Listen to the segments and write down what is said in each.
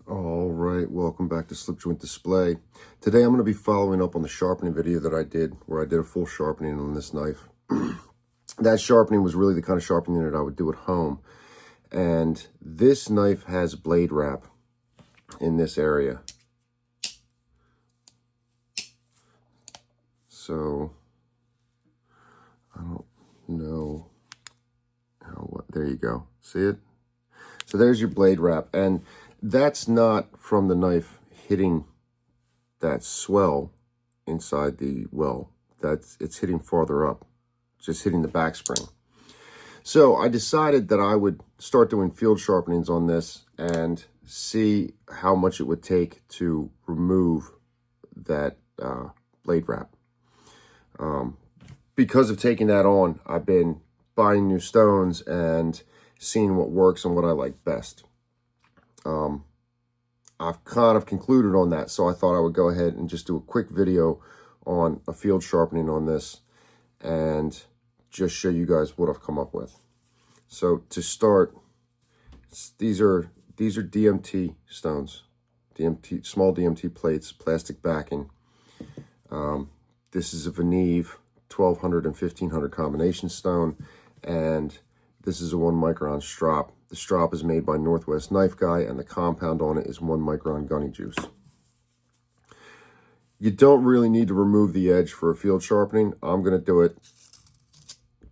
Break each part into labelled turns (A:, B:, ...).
A: All right, welcome back to Slip Joint Display. Today I'm going to be following up on the sharpening video that I did, where I did a full sharpening on this knife. That sharpening was really the kind of sharpening that I would do at home. And this knife has blade wrap in this area. So, I don't know there you go. See it? So there's your blade wrap. And that's not from the knife hitting that swell inside the well. It's hitting farther up, just hitting the back spring. So I decided that I would start doing field sharpenings on this and see how much it would take to remove that blade wrap. Because of taking that on, I've been buying new stones and seeing what works and what I like best. I've kind of concluded on that, so I thought I would go ahead and just do a quick video on a field sharpening on this and just show you guys what I've come up with. So to start, these are DMT stones, small DMT plates, plastic backing. This is a Veneve 1200 and 1500 combination stone, and this is a 1 micron strop. The strop is made by Northwest Knife Guy, and the compound on it is 1 micron gunny juice. You don't really need to remove the edge for a field sharpening. I'm going to do it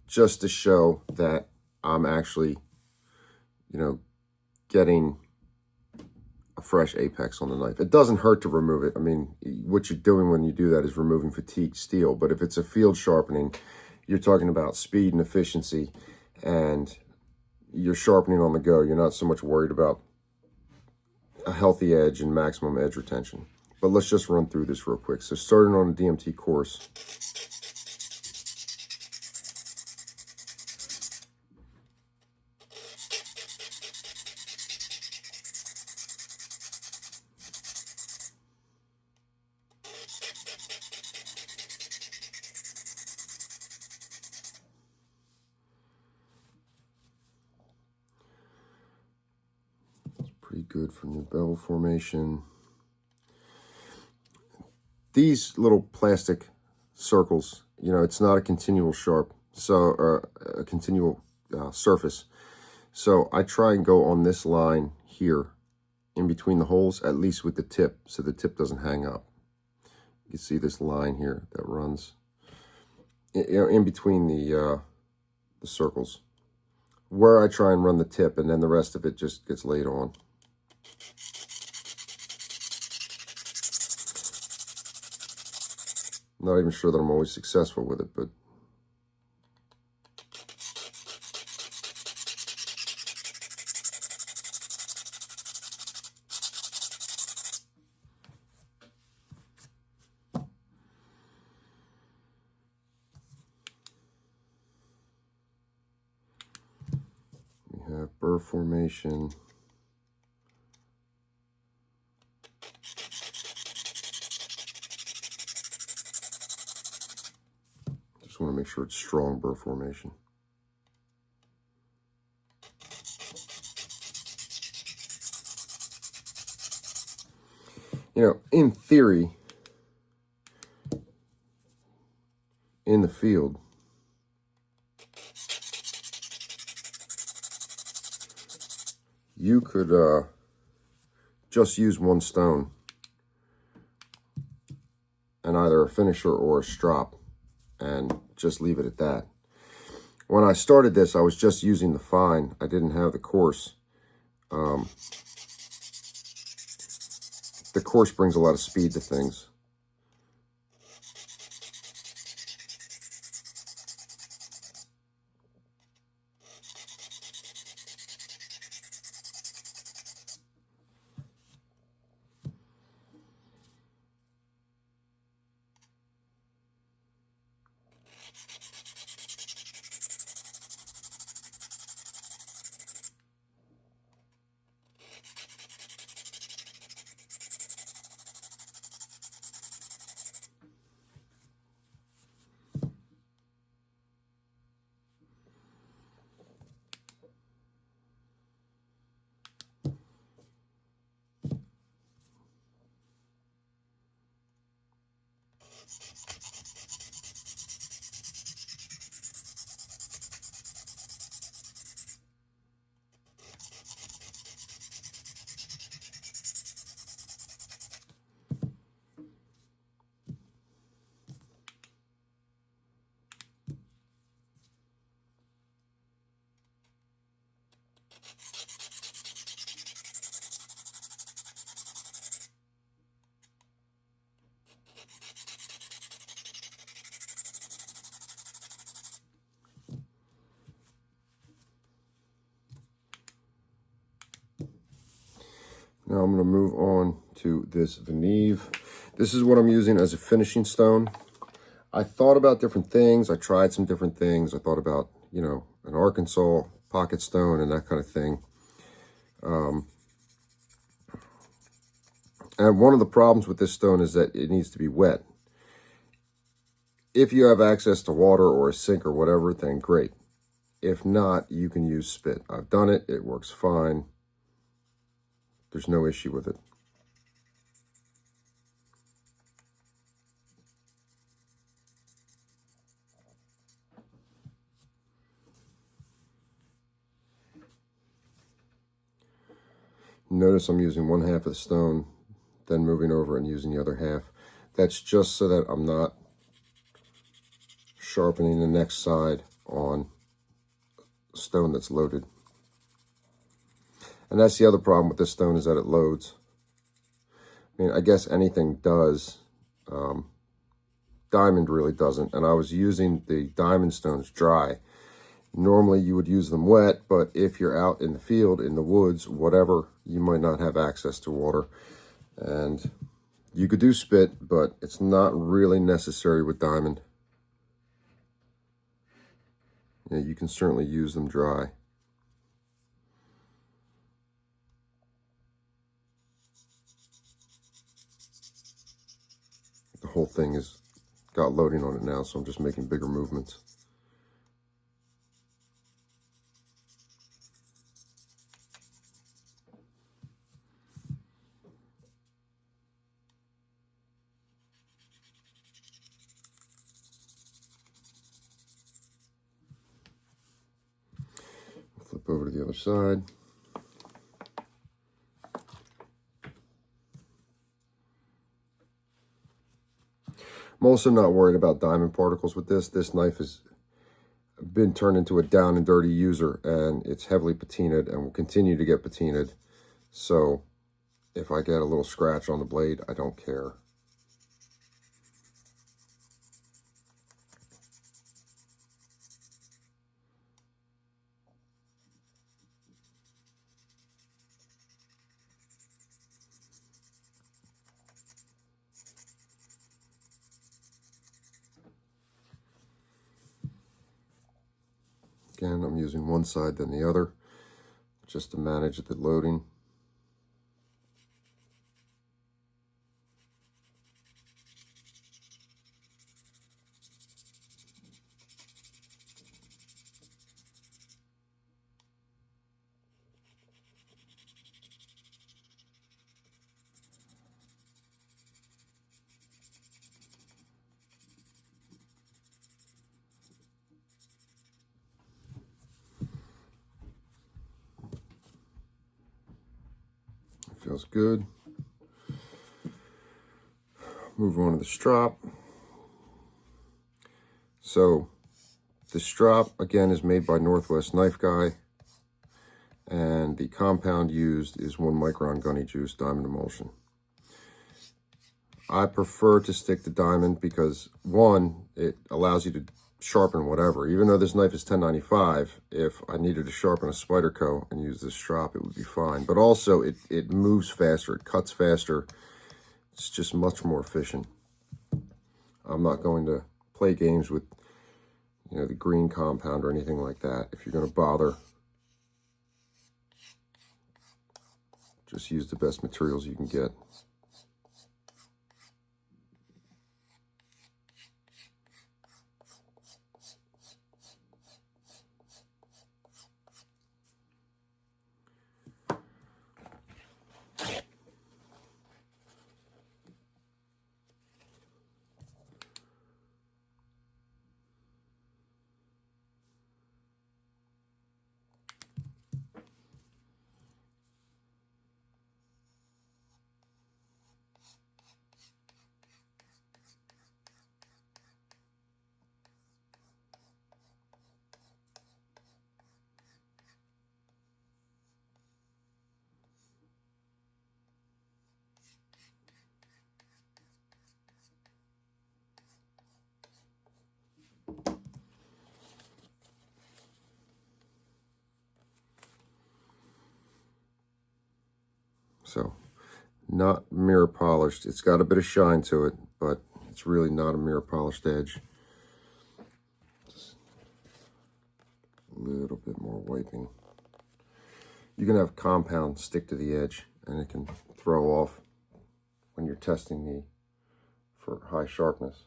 A: just to show that I'm actually, getting a fresh apex on the knife. It doesn't hurt to remove it. I mean, what you're doing when you do that is removing fatigued steel. But if it's a field sharpening, you're talking about speed and efficiency, and you're sharpening on the go. You're not so much worried about a healthy edge and maximum edge retention. But let's just run through this real quick. So starting on a DMT coarse. Pretty good for new bevel formation. These little plastic circles, it's not a continual a continual surface. So I try and go on this line here in between the holes, at least with the tip, so the tip doesn't hang up. You can see this line here that runs in between the circles, where I try and run the tip, and then the rest of it just gets laid on. Not even sure that I'm always successful with it, but we have burr formation. Just want to make sure it's strong burr formation. In theory, in the field, you could just use one stone and either a finisher or a strop and just leave it at that. When I started this, I was just using the fine. I didn't have the coarse. The coarse brings a lot of speed to things. Now I'm going to move on to this Veneve. This is what I'm using as a finishing stone. I thought about different things. I tried some different things. I thought about, you know, an Arkansas pocket stone and that kind of thing. And one of the problems with this stone is that it needs to be wet. If you have access to water or a sink or whatever, then great. If not, you can use spit. I've done it. It works fine. There's no issue with it. Notice I'm using one half of the stone, then moving over and using the other half. That's just so that I'm not sharpening the next side on a stone that's loaded. And that's the other problem with this stone, is that it loads. I mean, I guess anything does. Diamond really doesn't. And I was using the diamond stones dry. Normally you would use them wet, but if you're out in the field, in the woods, whatever, you might not have access to water. And you could do spit, but it's not really necessary with diamond. Yeah, you can certainly use them dry. The whole thing has got loading on it now, so I'm just making bigger movements. Flip over to the other side. I'm also not worried about diamond particles with this. This knife has been turned into a down and dirty user, and it's heavily patinaed and will continue to get patinaed. So if I get a little scratch on the blade, I don't care. Again, I'm using one side then the other just to manage the loading. Feels good. Move on to the strop. So the strop, again, is made by Northwest Knife Guy, and the compound used is 1 micron gunny juice diamond emulsion. I prefer to stick to diamond because, one, it allows you to sharpen whatever. Even though this knife is 1095, if I needed to sharpen a Spyderco and use this strop, it would be fine. But also, it moves faster, it cuts faster. It's just much more efficient. I'm not going to play games with, you know, the green compound or anything like that. If you're going to bother, just use the best materials you can get. So Not mirror polished. It's got a bit of shine to it, but it's really not a mirror polished edge. Just a little bit more wiping. You can have compound stick to the edge, and it can throw off when you're testing for high sharpness.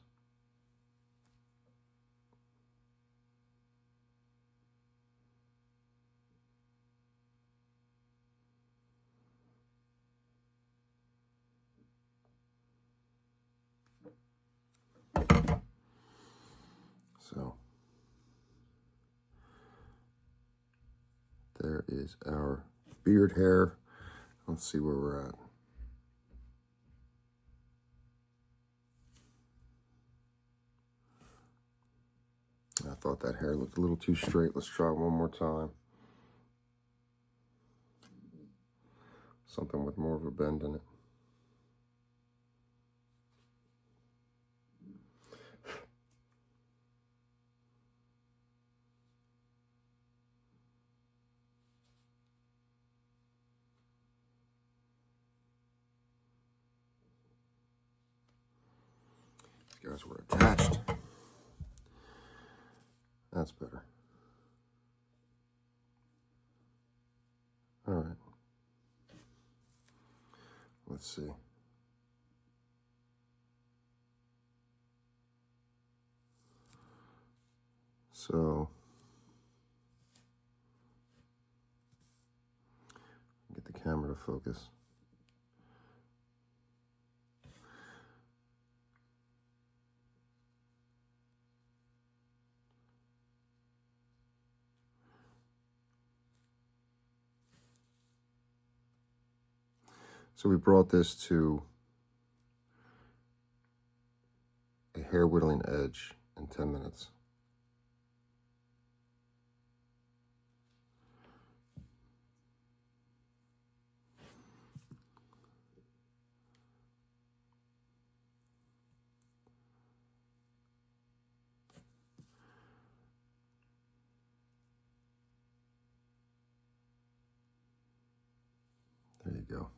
A: So there is our beard hair. Let's see where we're at. I thought that hair looked a little too straight. Let's try it one more time. Something with more of a bend in it. These guys were attached. That's better. All right. Let's see. So, get the camera to focus. So we brought this to a hair whittling edge in 10 minutes. There you go.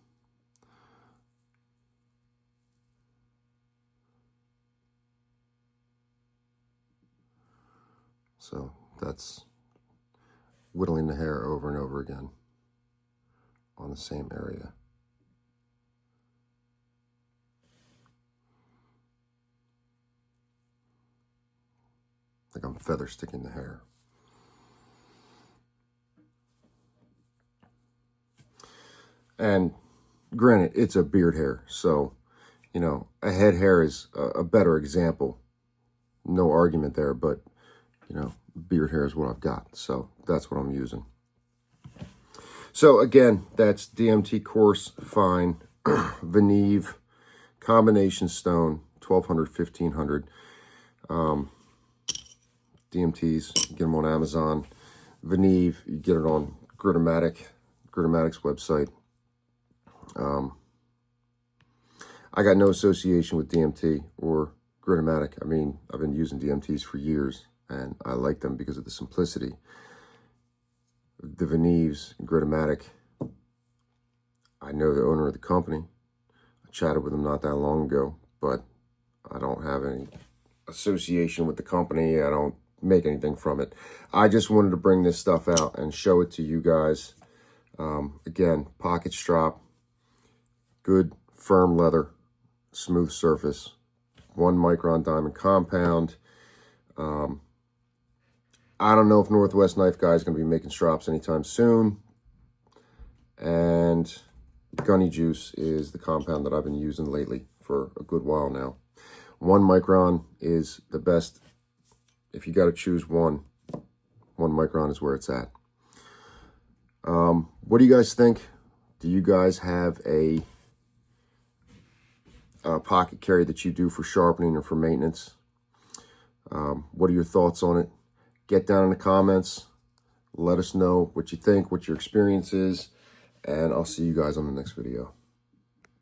A: So that's whittling the hair over and over again on the same area. Like I'm feather sticking the hair. And granted, it's a beard hair, so, you know, a head hair is a better example. No argument there, but, you know, beard hair is what I've got, so that's what I'm using. So again, that's DMT coarse fine Veneve combination stone, 1200, 1500. DMTs, you get them on Amazon. Veneve, you get it on Grittomatic's website. I got no association with DMT or Grittomatic. I mean, I've been using DMTs for years, and I like them because of the simplicity. The Veneves, Grittomatic, I know the owner of the company. I chatted with him not that long ago, but I don't have any association with the company. I don't make anything from it. I just wanted to bring this stuff out and show it to you guys. Again, pocket strop, good firm leather, smooth surface, 1 micron diamond compound. I don't know if Northwest Knife Guy is going to be making strops anytime soon. And Gunny Juice is the compound that I've been using lately for a good while now. 1 micron is the best. If you got to choose one, 1 micron is where it's at. What do you guys think? Do you guys have a pocket carry that you do for sharpening or for maintenance? What are your thoughts on it? Get down in the comments. Let us know what you think, what your experience is, and I'll see you guys on the next video.